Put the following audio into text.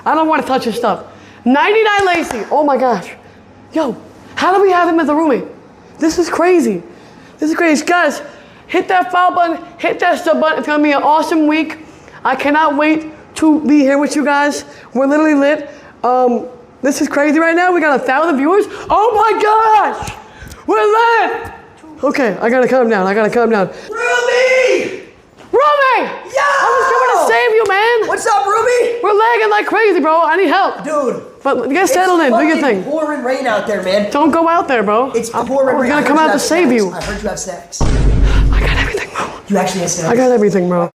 I don't want to touch his stuff. 99 Lacey. Oh my gosh. Yo, how do we have him as a roommate? This is crazy. This is crazy. Guys, hit that follow button, hit that sub button. It's going to be an awesome week. I cannot wait to be here with you guys. We're literally lit. This is crazy right now. We got 1,000 viewers. Oh my gosh. We're lit. Okay, I got to calm down. Ruby! Ruby! Yo! I was coming to save you, man. What's up, Ruby? We're lagging like crazy, bro. I need help. Dude. But get settled in. Do your thing. It's pouring rain out there, man. Don't go out there, bro. It's pouring rain. We're going to come out to save you. I heard you have snacks. I got everything, bro. You actually have snacks? I got everything, bro.